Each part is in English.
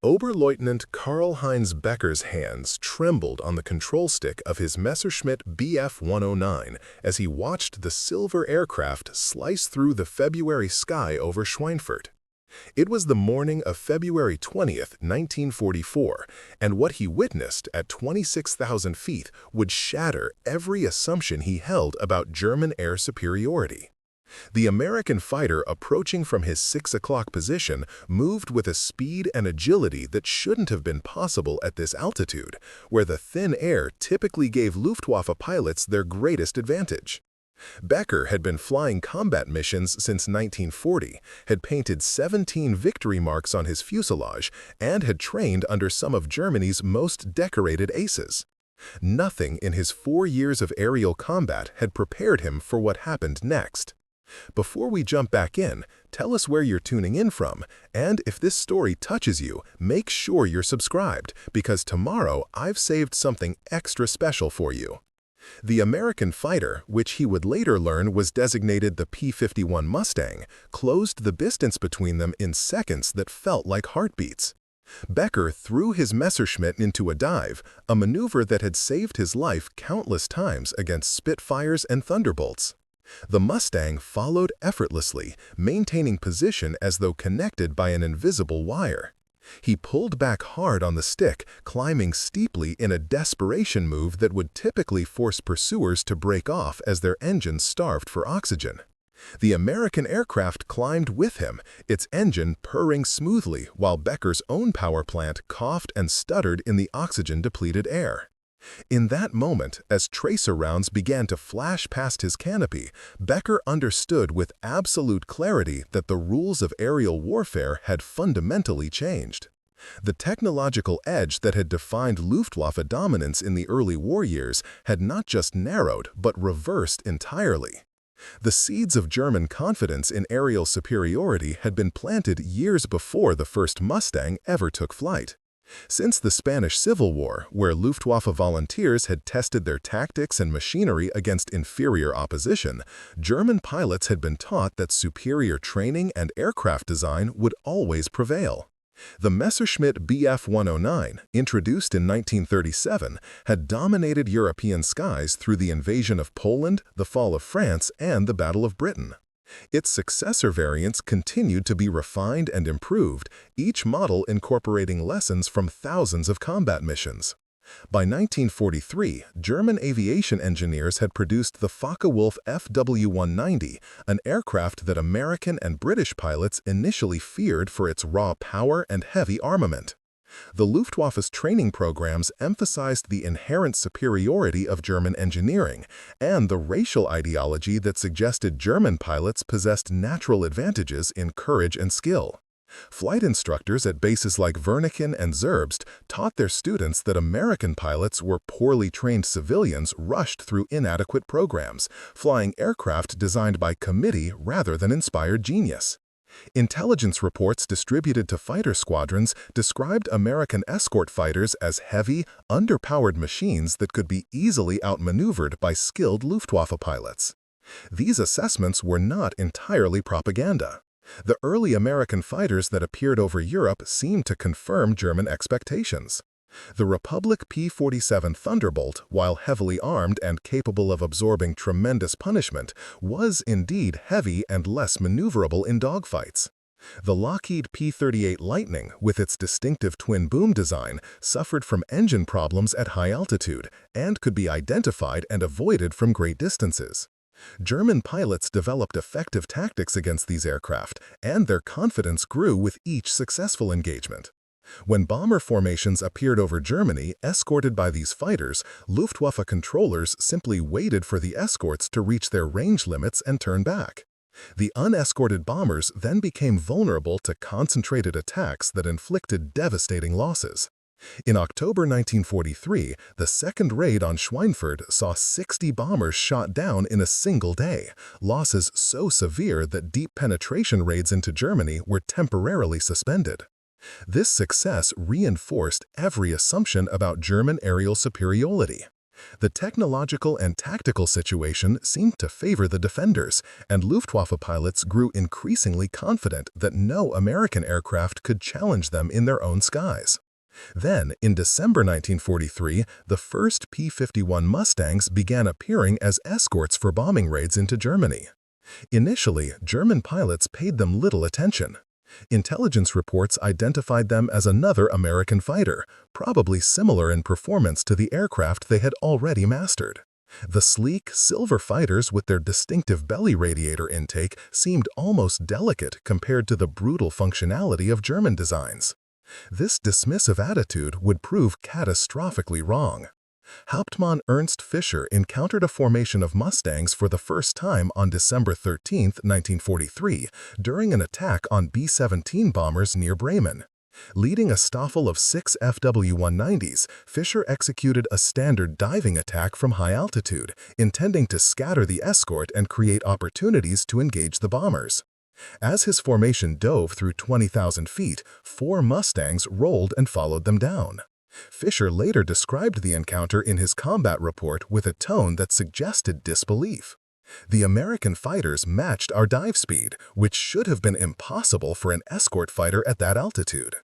Oberleutnant Karl Heinz Becker's hands trembled on the control stick of his Messerschmitt Bf 109 as he watched the silver aircraft slice through the February sky over Schweinfurt. It was the morning of February 20th, 1944, and what he witnessed at 26,000 feet would shatter every assumption he held about German air superiority. The American fighter approaching from his 6 o'clock position moved with a speed and agility that shouldn't have been possible at this altitude, where the thin air typically gave Luftwaffe pilots their greatest advantage. Becker had been flying combat missions since 1940, had painted 17 victory marks on his fuselage, and had trained under some of Germany's most decorated aces. Nothing in his 4 years of aerial combat had prepared him for what happened next. Before we jump back in, tell us where you're tuning in from, and if this story touches you, make sure you're subscribed, because tomorrow I've saved something extra special for you. The American fighter, which he would later learn was designated the P-51 Mustang, closed the distance between them in seconds that felt like heartbeats. Becker threw his Messerschmitt into a dive, a maneuver that had saved his life countless times against Spitfires and Thunderbolts. The Mustang followed effortlessly, maintaining position as though connected by an invisible wire. He pulled back hard on the stick, climbing steeply in a desperation move that would typically force pursuers to break off as their engines starved for oxygen. The American aircraft climbed with him, its engine purring smoothly while Becker's own power plant coughed and stuttered in the oxygen-depleted air. In that moment, as tracer rounds began to flash past his canopy, Becker understood with absolute clarity that the rules of aerial warfare had fundamentally changed. The technological edge that had defined Luftwaffe dominance in the early war years had not just narrowed but reversed entirely. The seeds of German confidence in aerial superiority had been planted years before the first Mustang ever took flight. Since the Spanish Civil War, where Luftwaffe volunteers had tested their tactics and machinery against inferior opposition, German pilots had been taught that superior training and aircraft design would always prevail. The Messerschmitt Bf 109, introduced in 1937, had dominated European skies through the invasion of Poland, the fall of France, and the Battle of Britain. Its successor variants continued to be refined and improved, each model incorporating lessons from thousands of combat missions. By 1943, German aviation engineers had produced the Focke-Wulf FW-190, an aircraft that American and British pilots initially feared for its raw power and heavy armament. The Luftwaffe's training programs emphasized the inherent superiority of German engineering and the racial ideology that suggested German pilots possessed natural advantages in courage and skill. Flight instructors at bases like Wernicken and Zerbst taught their students that American pilots were poorly trained civilians rushed through inadequate programs, flying aircraft designed by committee rather than inspired genius. Intelligence reports distributed to fighter squadrons described American escort fighters as heavy, underpowered machines that could be easily outmaneuvered by skilled Luftwaffe pilots. These assessments were not entirely propaganda. The early American fighters that appeared over Europe seemed to confirm German expectations. The Republic P-47 Thunderbolt, while heavily armed and capable of absorbing tremendous punishment, was indeed heavy and less maneuverable in dogfights. The Lockheed P-38 Lightning, with its distinctive twin-boom design, suffered from engine problems at high altitude and could be identified and avoided from great distances. German pilots developed effective tactics against these aircraft, and their confidence grew with each successful engagement. When bomber formations appeared over Germany, escorted by these fighters, Luftwaffe controllers simply waited for the escorts to reach their range limits and turn back. The unescorted bombers then became vulnerable to concentrated attacks that inflicted devastating losses. In October 1943, the second raid on Schweinfurt saw 60 bombers shot down in a single day, losses so severe that deep penetration raids into Germany were temporarily suspended. This success reinforced every assumption about German aerial superiority. The technological and tactical situation seemed to favor the defenders, and Luftwaffe pilots grew increasingly confident that no American aircraft could challenge them in their own skies. Then, in December 1943, the first P-51 Mustangs began appearing as escorts for bombing raids into Germany. Initially, German pilots paid them little attention. Intelligence reports identified them as another American fighter, probably similar in performance to the aircraft they had already mastered. The sleek, silver fighters with their distinctive belly radiator intake seemed almost delicate compared to the brutal functionality of German designs. This dismissive attitude would prove catastrophically wrong. Hauptmann Ernst Fischer encountered a formation of Mustangs for the first time on December 13, 1943, during an attack on B-17 bombers near Bremen. Leading a staffel of 6 FW-190s, Fischer executed a standard diving attack from high altitude, intending to scatter the escort and create opportunities to engage the bombers. As his formation dove through 20,000 feet, 4 Mustangs rolled and followed them down. Fischer later described the encounter in his combat report with a tone that suggested disbelief. The American fighters matched our dive speed, which should have been impossible for an escort fighter at that altitude.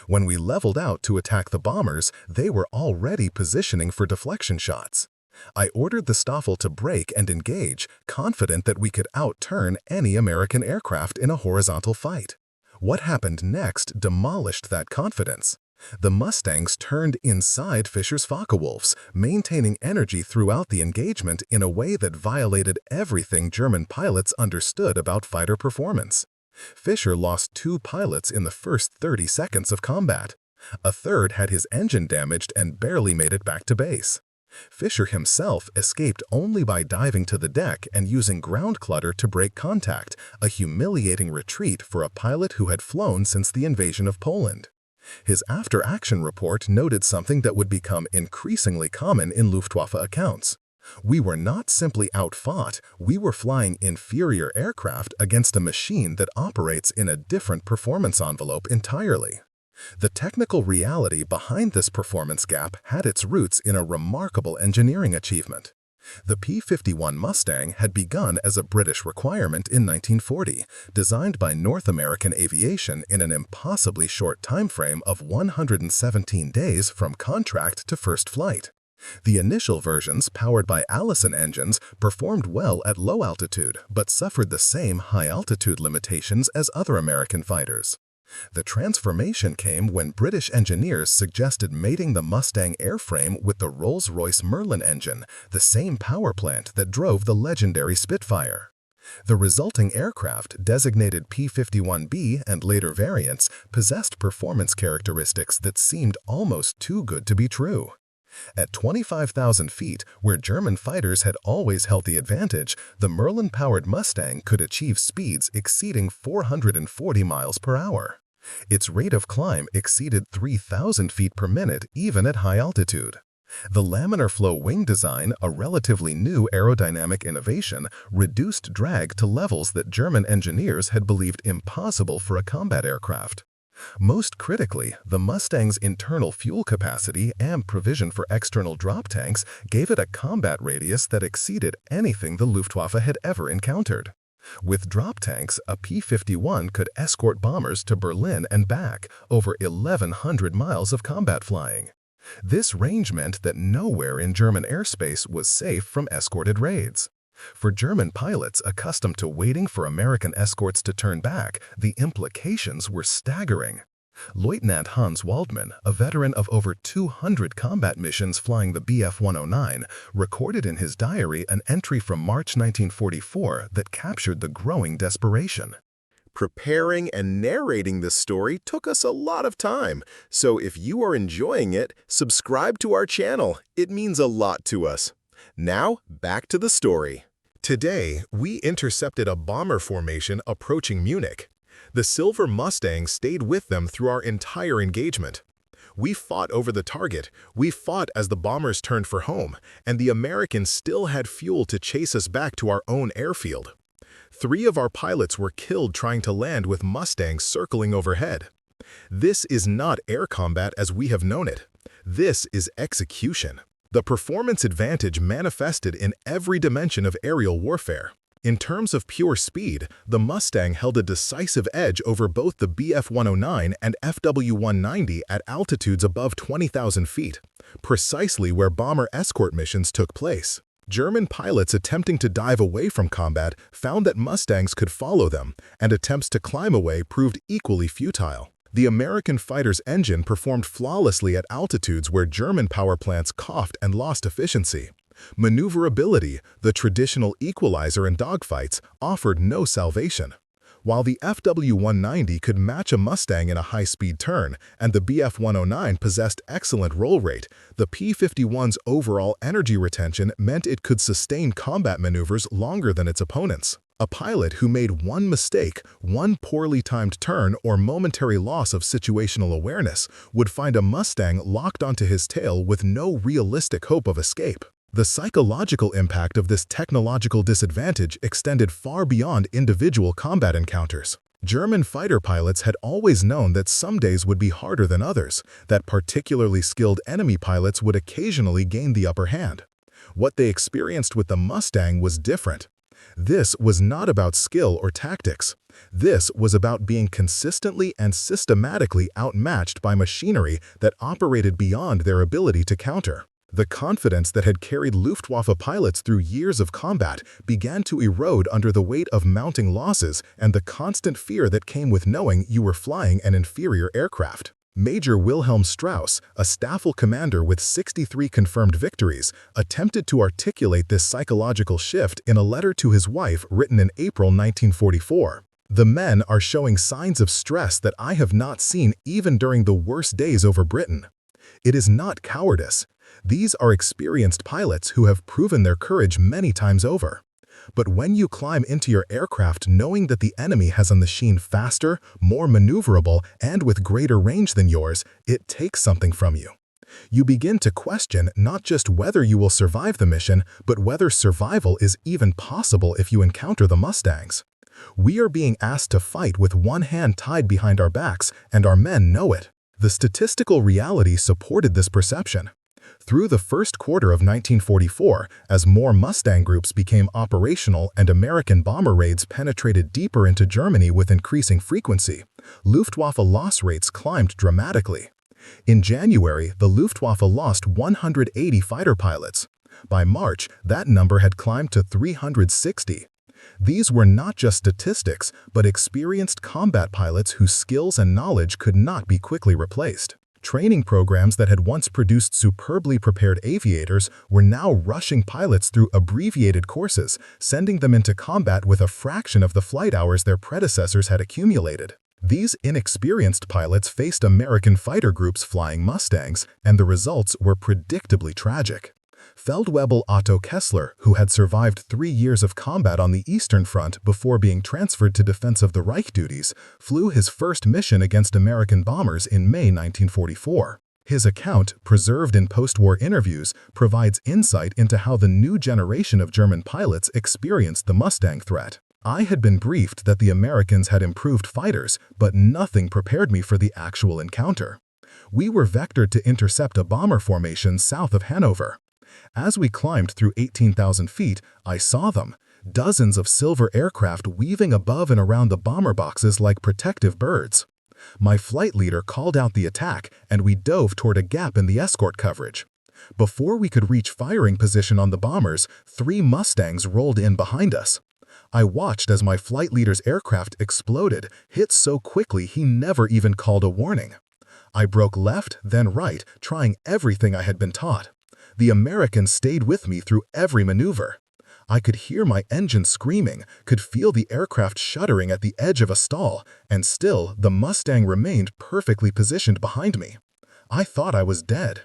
When we leveled out to attack the bombers, they were already positioning for deflection shots. I ordered the staffel to break and engage, confident that we could outturn any American aircraft in a horizontal fight. What happened next demolished that confidence. The Mustangs turned inside Fischer's Focke-Wulfs, maintaining energy throughout the engagement in a way that violated everything German pilots understood about fighter performance. Fischer lost 2 pilots in the first 30 seconds of combat. A third had his engine damaged and barely made it back to base. Fischer himself escaped only by diving to the deck and using ground clutter to break contact, a humiliating retreat for a pilot who had flown since the invasion of Poland. His after-action report noted something that would become increasingly common in Luftwaffe accounts. We were not simply outfought, we were flying inferior aircraft against a machine that operates in a different performance envelope entirely. The technical reality behind this performance gap had its roots in a remarkable engineering achievement. The P-51 Mustang had begun as a British requirement in 1940, designed by North American Aviation in an impossibly short time frame of 117 days from contract to first flight. The initial versions, powered by Allison engines, performed well at low altitude but suffered the same high-altitude limitations as other American fighters. The transformation came when British engineers suggested mating the Mustang airframe with the Rolls-Royce Merlin engine, the same power plant that drove the legendary Spitfire. The resulting aircraft, designated P-51B and later variants, possessed performance characteristics that seemed almost too good to be true. At 25,000 feet, where German fighters had always held the advantage, the Merlin-powered Mustang could achieve speeds exceeding 440 miles per hour. Its rate of climb exceeded 3,000 feet per minute even at high altitude. The laminar flow wing design, a relatively new aerodynamic innovation, reduced drag to levels that German engineers had believed impossible for a combat aircraft. Most critically, the Mustang's internal fuel capacity and provision for external drop tanks gave it a combat radius that exceeded anything the Luftwaffe had ever encountered. With drop tanks, a P-51 could escort bombers to Berlin and back, over 1,100 miles of combat flying. This range meant that nowhere in German airspace was safe from escorted raids. For German pilots accustomed to waiting for American escorts to turn back, the implications were staggering. Lieutenant Hans Waldmann, a veteran of over 200 combat missions flying the Bf-109, recorded in his diary an entry from March 1944 that captured the growing desperation. Preparing and narrating this story took us a lot of time, so if you are enjoying it, subscribe to our channel. It means a lot to us. Now, back to the story. Today, we intercepted a bomber formation approaching Munich. The Silver Mustang stayed with them through our entire engagement. We fought over the target, we fought as the bombers turned for home, and the Americans still had fuel to chase us back to our own airfield. 3 of our pilots were killed trying to land with Mustangs circling overhead. This is not air combat as we have known it. This is execution. The performance advantage manifested in every dimension of aerial warfare. In terms of pure speed, the Mustang held a decisive edge over both the Bf-109 and FW-190 at altitudes above 20,000 feet, precisely where bomber escort missions took place. German pilots attempting to dive away from combat found that Mustangs could follow them, and attempts to climb away proved equally futile. The American fighter's engine performed flawlessly at altitudes where German power plants coughed and lost efficiency. Maneuverability, the traditional equalizer in dogfights, offered no salvation. While the FW-190 could match a Mustang in a high-speed turn, and the Bf-109 possessed excellent roll rate, the P-51's overall energy retention meant it could sustain combat maneuvers longer than its opponents. A pilot who made one mistake, one poorly timed turn, or momentary loss of situational awareness would find a Mustang locked onto his tail with no realistic hope of escape. The psychological impact of this technological disadvantage extended far beyond individual combat encounters. German fighter pilots had always known that some days would be harder than others, that particularly skilled enemy pilots would occasionally gain the upper hand. What they experienced with the Mustang was different. This was not about skill or tactics. This was about being consistently and systematically outmatched by machinery that operated beyond their ability to counter. The confidence that had carried Luftwaffe pilots through years of combat began to erode under the weight of mounting losses and the constant fear that came with knowing you were flying an inferior aircraft. Major Wilhelm Strauss, a Staffel commander with 63 confirmed victories, attempted to articulate this psychological shift in a letter to his wife written in April 1944. "The men are showing signs of stress that I have not seen even during the worst days over Britain. It is not cowardice. These are experienced pilots who have proven their courage many times over. But when you climb into your aircraft knowing that the enemy has a machine faster, more maneuverable, and with greater range than yours, it takes something from you. You begin to question not just whether you will survive the mission, but whether survival is even possible if you encounter the Mustangs. We are being asked to fight with one hand tied behind our backs, and our men know it." The statistical reality supported this perception. Through the first quarter of 1944, as more Mustang groups became operational and American bomber raids penetrated deeper into Germany with increasing frequency, Luftwaffe loss rates climbed dramatically. In January, the Luftwaffe lost 180 fighter pilots. By March, that number had climbed to 360. These were not just statistics, but experienced combat pilots whose skills and knowledge could not be quickly replaced. Training programs that had once produced superbly prepared aviators were now rushing pilots through abbreviated courses, sending them into combat with a fraction of the flight hours their predecessors had accumulated. These inexperienced pilots faced American fighter groups flying Mustangs, and the results were predictably tragic. Feldwebel Otto Kessler, who had survived 3 years of combat on the Eastern Front before being transferred to Defense of the Reich duties, flew his first mission against American bombers in May 1944. His account, preserved in post-war interviews, provides insight into how the new generation of German pilots experienced the Mustang threat. "I had been briefed that the Americans had improved fighters, but nothing prepared me for the actual encounter. We were vectored to intercept a bomber formation south of Hanover. As we climbed through 18,000 feet, I saw them, dozens of silver aircraft weaving above and around the bomber boxes like protective birds. My flight leader called out the attack, and we dove toward a gap in the escort coverage. Before we could reach firing position on the bombers, 3 Mustangs rolled in behind us. I watched as my flight leader's aircraft exploded, hit so quickly he never even called a warning. I broke left, then right, trying everything I had been taught. The Americans stayed with me through every maneuver. I could hear my engine screaming, could feel the aircraft shuddering at the edge of a stall, and still the Mustang remained perfectly positioned behind me. I thought I was dead.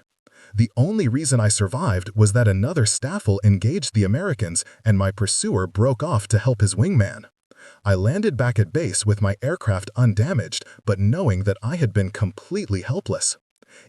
The only reason I survived was that another Staffel engaged the Americans and my pursuer broke off to help his wingman. I landed back at base with my aircraft undamaged, but knowing that I had been completely helpless.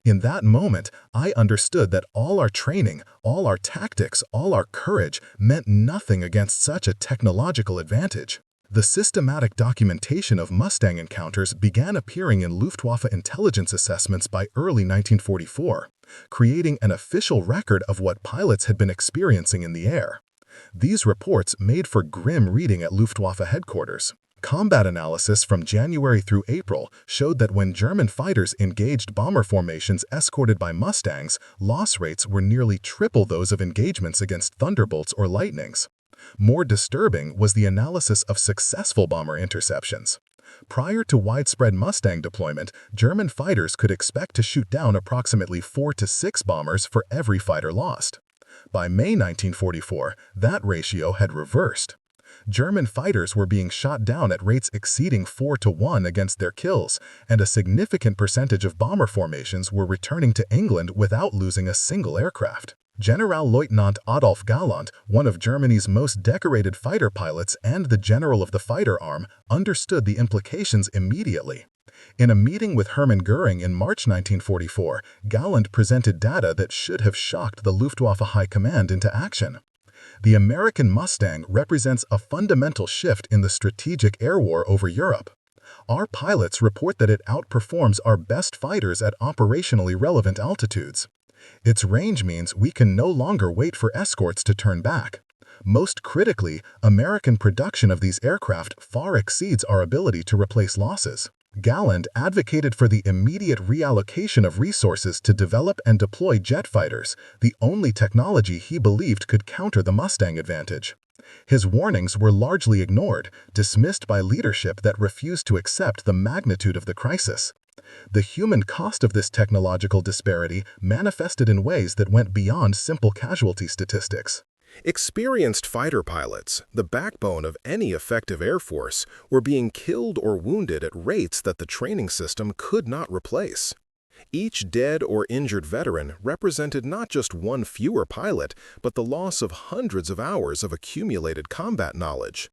In that moment, I understood that all our training, all our tactics, all our courage meant nothing against such a technological advantage. The systematic documentation of Mustang encounters began appearing in Luftwaffe intelligence assessments by early 1944, creating an official record of what pilots had been experiencing in the air. These reports made for grim reading at Luftwaffe headquarters. Combat analysis from January through April showed that when German fighters engaged bomber formations escorted by Mustangs, loss rates were nearly triple those of engagements against Thunderbolts or Lightnings. More disturbing was the analysis of successful bomber interceptions. Prior to widespread Mustang deployment, German fighters could expect to shoot down approximately 4 to 6 bombers for every fighter lost. By May 1944, that ratio had reversed. German fighters were being shot down at rates exceeding 4 to 1 against their kills, and a significant percentage of bomber formations were returning to England without losing a single aircraft. Generalleutnant Adolf Galland, one of Germany's most decorated fighter pilots and the general of the fighter arm, understood the implications immediately. In a meeting with Hermann Göring in March 1944, Galland presented data that should have shocked the Luftwaffe High Command into action. The American Mustang represents a fundamental shift in the strategic air war over Europe. Our pilots report that it outperforms our best fighters at operationally relevant altitudes. Its range means we can no longer wait for escorts to turn back. Most critically, American production of these aircraft far exceeds our ability to replace losses. Galland advocated for the immediate reallocation of resources to develop and deploy jet fighters, the only technology he believed could counter the Mustang advantage. His warnings were largely ignored, dismissed by leadership that refused to accept the magnitude of the crisis. The human cost of this technological disparity manifested in ways that went beyond simple casualty statistics. Experienced fighter pilots, the backbone of any effective air force, were being killed or wounded at rates that the training system could not replace. Each dead or injured veteran represented not just one fewer pilot, but the loss of hundreds of hours of accumulated combat knowledge.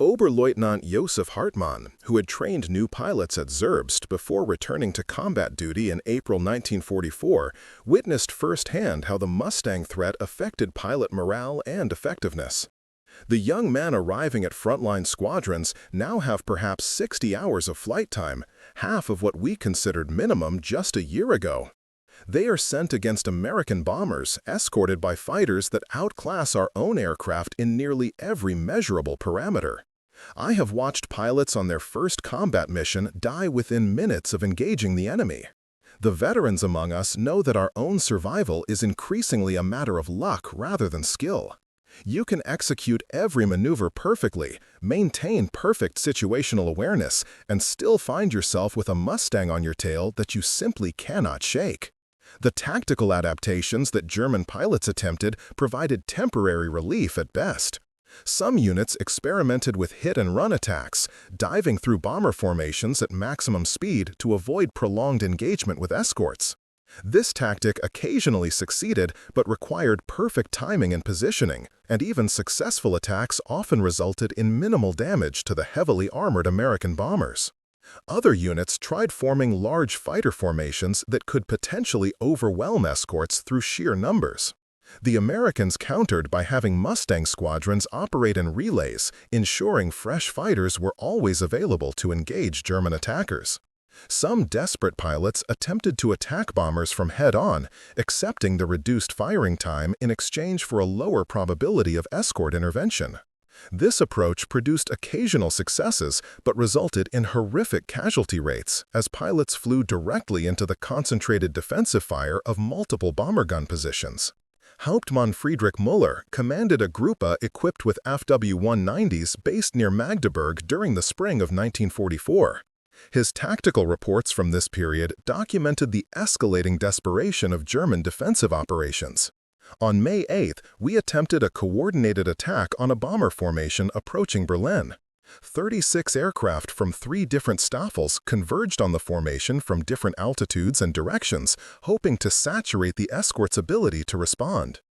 Oberleutnant Josef Hartmann, who had trained new pilots at Zerbst before returning to combat duty in April 1944, witnessed firsthand how the Mustang threat affected pilot morale and effectiveness. The young men arriving at frontline squadrons now have perhaps 60 hours of flight time, half of what we considered minimum just a year ago. They are sent against American bombers, escorted by fighters that outclass our own aircraft in nearly every measurable parameter. I have watched pilots on their first combat mission die within minutes of engaging the enemy. The veterans among us know that our own survival is increasingly a matter of luck rather than skill. You can execute every maneuver perfectly, maintain perfect situational awareness, and still find yourself with a Mustang on your tail that you simply cannot shake. The tactical adaptations that German pilots attempted provided temporary relief at best. Some units experimented with hit-and-run attacks, diving through bomber formations at maximum speed to avoid prolonged engagement with escorts. This tactic occasionally succeeded but required perfect timing and positioning, and even successful attacks often resulted in minimal damage to the heavily armored American bombers. Other units tried forming large fighter formations that could potentially overwhelm escorts through sheer numbers. The Americans countered by having Mustang squadrons operate in relays, ensuring fresh fighters were always available to engage German attackers. Some desperate pilots attempted to attack bombers from head-on, accepting the reduced firing time in exchange for a lower probability of escort intervention. This approach produced occasional successes but resulted in horrific casualty rates as pilots flew directly into the concentrated defensive fire of multiple bomber gun positions. Hauptmann Friedrich Müller commanded a Gruppe equipped with FW-190s based near Magdeburg during the spring of 1944. His tactical reports from this period documented the escalating desperation of German defensive operations. On May 8th, we attempted a coordinated attack on a bomber formation approaching Berlin. 36 aircraft from 3 different Staffels converged on the formation from different altitudes and directions, hoping to saturate the escort's ability to respond.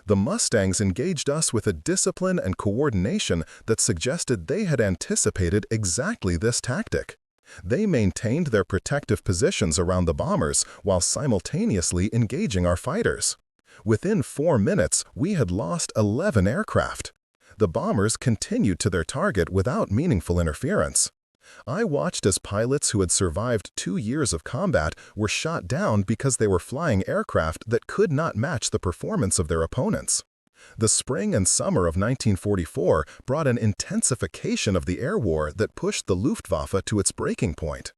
The Mustangs engaged us with a discipline and coordination that suggested they had anticipated exactly this tactic. They maintained their protective positions around the bombers while simultaneously engaging our fighters. Within 4 minutes, we had lost 11 aircraft. The bombers continued to their target without meaningful interference. I watched as pilots who had survived 2 years of combat were shot down because they were flying aircraft that could not match the performance of their opponents. The spring and summer of 1944 brought an intensification of the air war that pushed the Luftwaffe to its breaking point.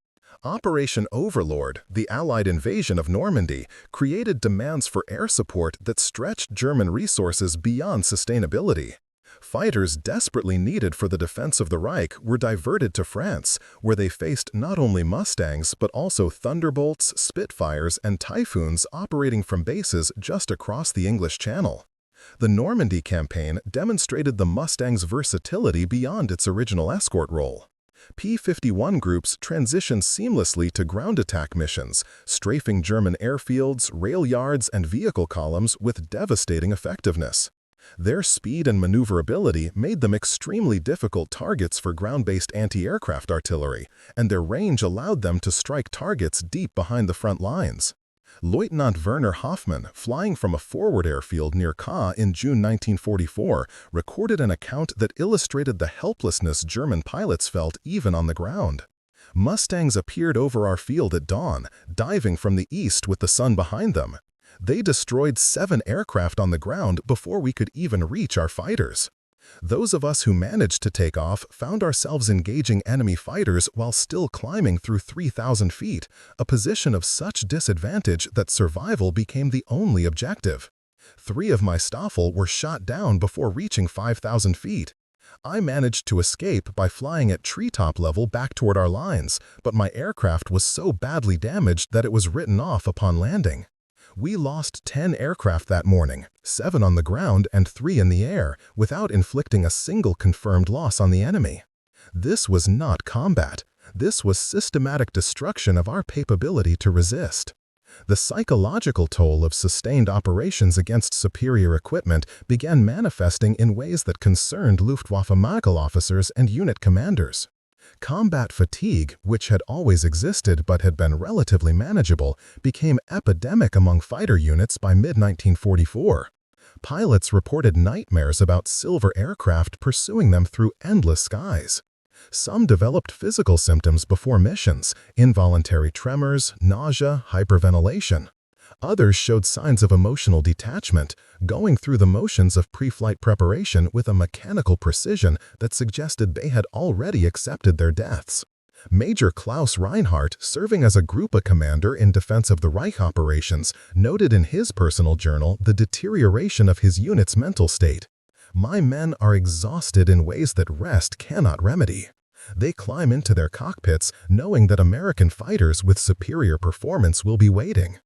Operation Overlord, the Allied invasion of Normandy, created demands for air support that stretched German resources beyond sustainability. Fighters desperately needed for the defense of the Reich were diverted to France, where they faced not only Mustangs but also Thunderbolts, Spitfires, and Typhoons operating from bases just across the English Channel. The Normandy campaign demonstrated the Mustang's versatility beyond its original escort role. P-51 groups transitioned seamlessly to ground attack missions, strafing German airfields, rail yards, and vehicle columns with devastating effectiveness. Their speed and maneuverability made them extremely difficult targets for ground-based anti-aircraft artillery, and their range allowed them to strike targets deep behind the front lines. Lieutenant Werner Hoffmann, flying from a forward airfield near Caen in June 1944, recorded an account that illustrated the helplessness German pilots felt even on the ground. Mustangs appeared over our field at dawn, diving from the east with the sun behind them. They destroyed 7 aircraft on the ground before we could even reach our fighters. Those of us who managed to take off found ourselves engaging enemy fighters while still climbing through 3,000 feet, a position of such disadvantage that survival became the only objective. 3 of my Staffel were shot down before reaching 5,000 feet. I managed to escape by flying at treetop level back toward our lines, but my aircraft was so badly damaged that it was written off upon landing. We lost 10 aircraft that morning, 7 on the ground and 3 in the air, without inflicting a single confirmed loss on the enemy. This was not combat. This was systematic destruction of our capability to resist. The psychological toll of sustained operations against superior equipment began manifesting in ways that concerned Luftwaffe Makel officers and unit commanders. Combat fatigue, which had always existed but had been relatively manageable, became epidemic among fighter units by mid-1944. Pilots reported nightmares about silver aircraft pursuing them through endless skies. Some developed physical symptoms before missions: involuntary tremors, nausea, hyperventilation. Others showed signs of emotional detachment, going through the motions of pre-flight preparation with a mechanical precision that suggested they had already accepted their deaths. Major Klaus Reinhardt, serving as a Gruppe commander in defense of the Reich operations, noted in his personal journal the deterioration of his unit's mental state. "My men are exhausted in ways that rest cannot remedy. They climb into their cockpits knowing that American fighters with superior performance will be waiting.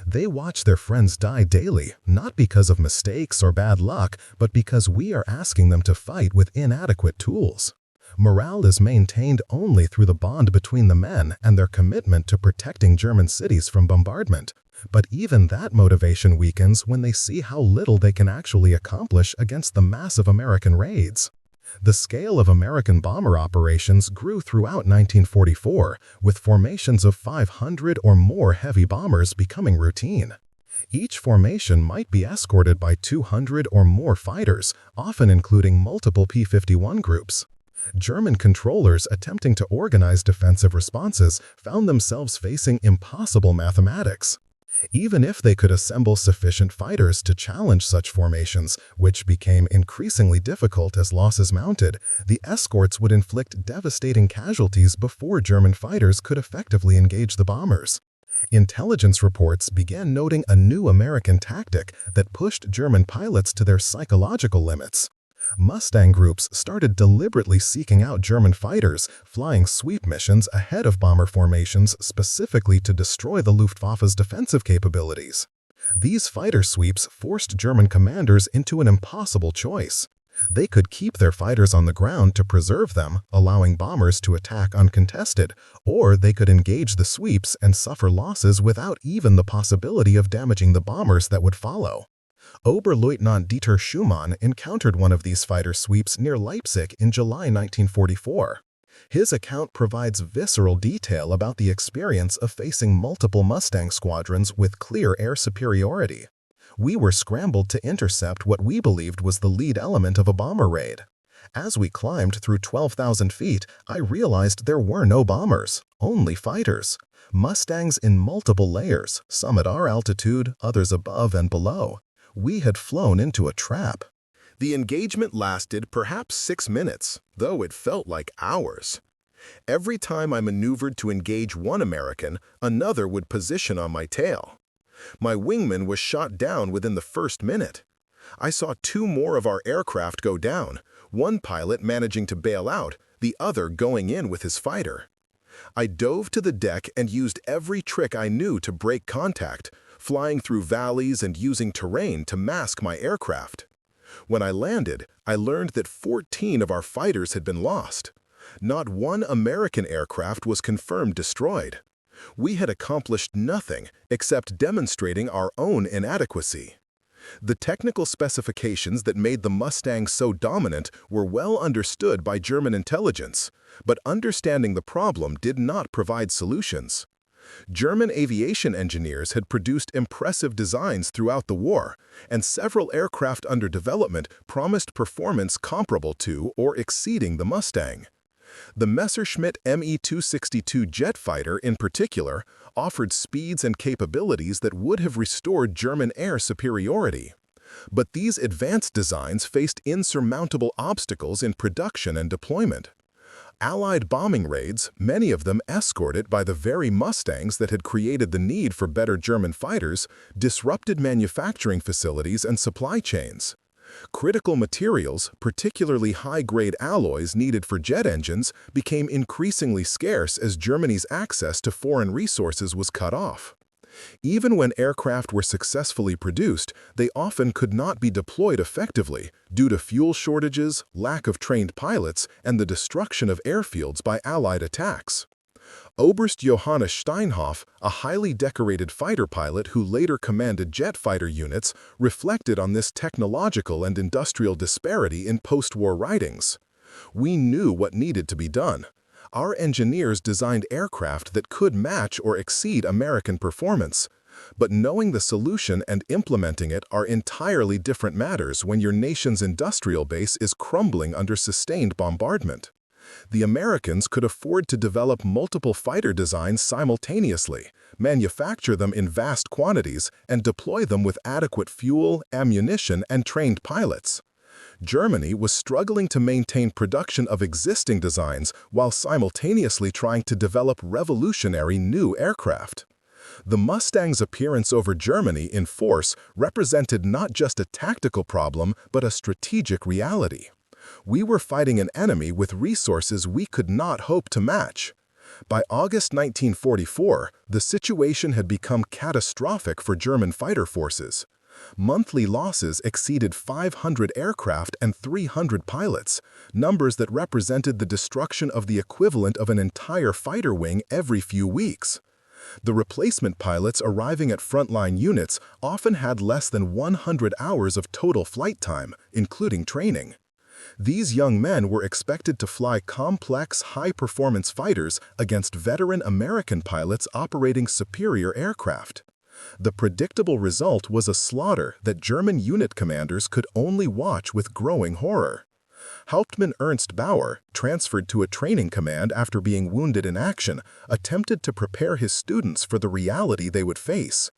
They watch their friends die daily, not because of mistakes or bad luck, but because we are asking them to fight with inadequate tools. Morale is maintained only through the bond between the men and their commitment to protecting German cities from bombardment. But even that motivation weakens when they see how little they can actually accomplish against the massive American raids." The scale of American bomber operations grew throughout 1944, with formations of 500 or more heavy bombers becoming routine. Each formation might be escorted by 200 or more fighters, often including multiple P-51 groups. German controllers attempting to organize defensive responses found themselves facing impossible mathematics. Even if they could assemble sufficient fighters to challenge such formations, which became increasingly difficult as losses mounted, the escorts would inflict devastating casualties before German fighters could effectively engage the bombers. Intelligence reports began noting a new American tactic that pushed German pilots to their psychological limits. Mustang groups started deliberately seeking out German fighters, flying sweep missions ahead of bomber formations specifically to destroy the Luftwaffe's defensive capabilities. These fighter sweeps forced German commanders into an impossible choice. They could keep their fighters on the ground to preserve them, allowing bombers to attack uncontested, or they could engage the sweeps and suffer losses without even the possibility of damaging the bombers that would follow. Oberleutnant Dieter Schumann encountered one of these fighter sweeps near Leipzig in July 1944. His account provides visceral detail about the experience of facing multiple Mustang squadrons with clear air superiority. We were scrambled to intercept what we believed was the lead element of a bomber raid. As we climbed through 12,000 feet, I realized there were no bombers, only fighters. Mustangs in multiple layers, some at our altitude, others above and below. We had flown into a trap. The engagement lasted perhaps 6 minutes, though it felt like hours. Every time I maneuvered to engage one American, another would position on my tail. My wingman was shot down within the first minute. I saw 2 more of our aircraft go down, one pilot managing to bail out, the other going in with his fighter. I dove to the deck and used every trick I knew to break contact, flying through valleys and using terrain to mask my aircraft. When I landed, I learned that 14 of our fighters had been lost. Not one American aircraft was confirmed destroyed. We had accomplished nothing except demonstrating our own inadequacy. The technical specifications that made the Mustang so dominant were well understood by German intelligence, but understanding the problem did not provide solutions. German aviation engineers had produced impressive designs throughout the war, and several aircraft under development promised performance comparable to or exceeding the Mustang. The Messerschmitt Me-262 jet fighter, in particular, offered speeds and capabilities that would have restored German air superiority. But these advanced designs faced insurmountable obstacles in production and deployment. Allied bombing raids, many of them escorted by the very Mustangs that had created the need for better German fighters, disrupted manufacturing facilities and supply chains. Critical materials, particularly high-grade alloys needed for jet engines, became increasingly scarce as Germany's access to foreign resources was cut off. Even when aircraft were successfully produced, they often could not be deployed effectively due to fuel shortages, lack of trained pilots, and the destruction of airfields by Allied attacks. Oberst Johannes Steinhoff, a highly decorated fighter pilot who later commanded jet fighter units, reflected on this technological and industrial disparity in post-war writings. "We knew what needed to be done. Our engineers designed aircraft that could match or exceed American performance. But knowing the solution and implementing it are entirely different matters when your nation's industrial base is crumbling under sustained bombardment. The Americans could afford to develop multiple fighter designs simultaneously, manufacture them in vast quantities, and deploy them with adequate fuel, ammunition, and trained pilots. Germany was struggling to maintain production of existing designs while simultaneously trying to develop revolutionary new aircraft. The Mustang's appearance over Germany in force represented not just a tactical problem but a strategic reality. We were fighting an enemy with resources we could not hope to match. By August 1944, the situation had become catastrophic for German fighter forces. Monthly losses exceeded 500 aircraft and 300 pilots, numbers that represented the destruction of the equivalent of an entire fighter wing every few weeks. The replacement pilots arriving at frontline units often had less than 100 hours of total flight time, including training. These young men were expected to fly complex, high-performance fighters against veteran American pilots operating superior aircraft. The predictable result was a slaughter that German unit commanders could only watch with growing horror. Hauptmann Ernst Bauer, transferred to a training command after being wounded in action, attempted to prepare his students for the reality they would face.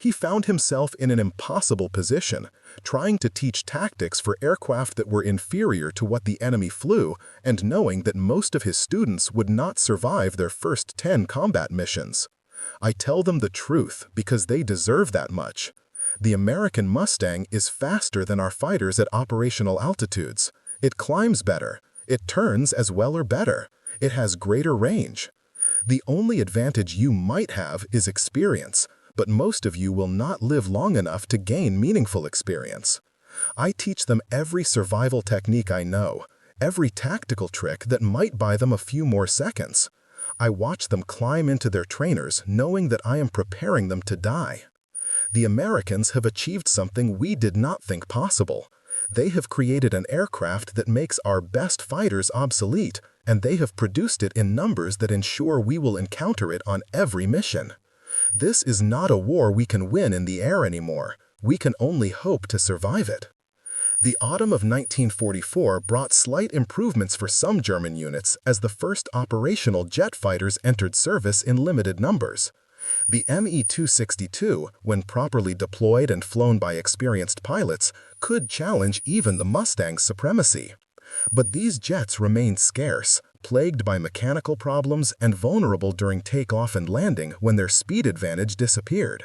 He found himself in an impossible position, trying to teach tactics for aircraft that were inferior to what the enemy flew, and knowing that most of his students would not survive their first 10 combat missions. I tell them the truth because they deserve that much. The American Mustang is faster than our fighters at operational altitudes. It climbs better. It turns as well or better. It has greater range. The only advantage you might have is experience, but most of you will not live long enough to gain meaningful experience. I teach them every survival technique I know, every tactical trick that might buy them a few more seconds. I watch them climb into their trainers knowing that I am preparing them to die. The Americans have achieved something we did not think possible. They have created an aircraft that makes our best fighters obsolete, and they have produced it in numbers that ensure we will encounter it on every mission. This is not a war we can win in the air anymore. We can only hope to survive it. The autumn of 1944 brought slight improvements for some German units as the first operational jet fighters entered service in limited numbers. The Me-262, when properly deployed and flown by experienced pilots, could challenge even the Mustang's supremacy. But these jets remained scarce, plagued by mechanical problems and vulnerable during takeoff and landing when their speed advantage disappeared.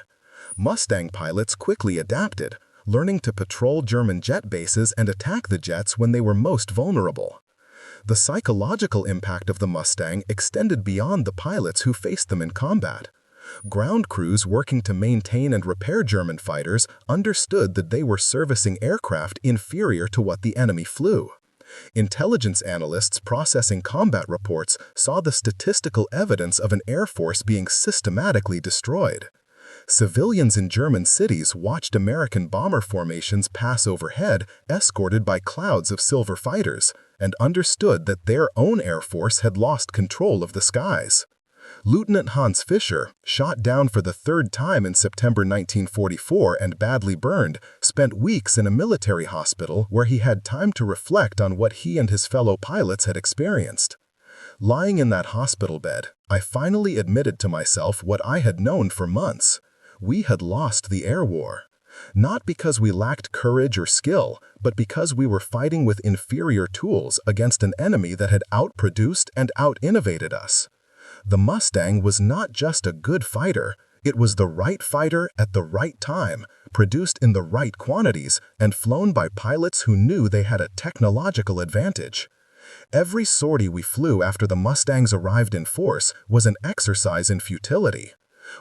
Mustang pilots quickly adapted, learning to patrol German jet bases and attack the jets when they were most vulnerable. The psychological impact of the Mustang extended beyond the pilots who faced them in combat. Ground crews working to maintain and repair German fighters understood that they were servicing aircraft inferior to what the enemy flew. Intelligence analysts processing combat reports saw the statistical evidence of an air force being systematically destroyed. Civilians in German cities watched American bomber formations pass overhead, escorted by clouds of silver fighters, and understood that their own air force had lost control of the skies. Lieutenant Hans Fischer, shot down for the third time in September 1944 and badly burned, spent weeks in a military hospital where he had time to reflect on what he and his fellow pilots had experienced. Lying in that hospital bed, I finally admitted to myself what I had known for months. We had lost the air war. Not because we lacked courage or skill, but because we were fighting with inferior tools against an enemy that had outproduced and out-innovated us. The Mustang was not just a good fighter, it was the right fighter at the right time, produced in the right quantities, and flown by pilots who knew they had a technological advantage. Every sortie we flew after the Mustangs arrived in force was an exercise in futility.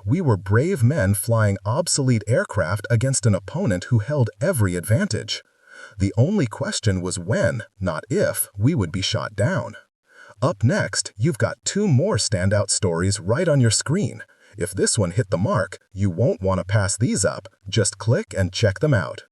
We were brave men flying obsolete aircraft against an opponent who held every advantage. The only question was when, not if, we would be shot down. Up next, you've got two more standout stories right on your screen. If this one hit the mark, you won't want to pass these up. Just click and check them out.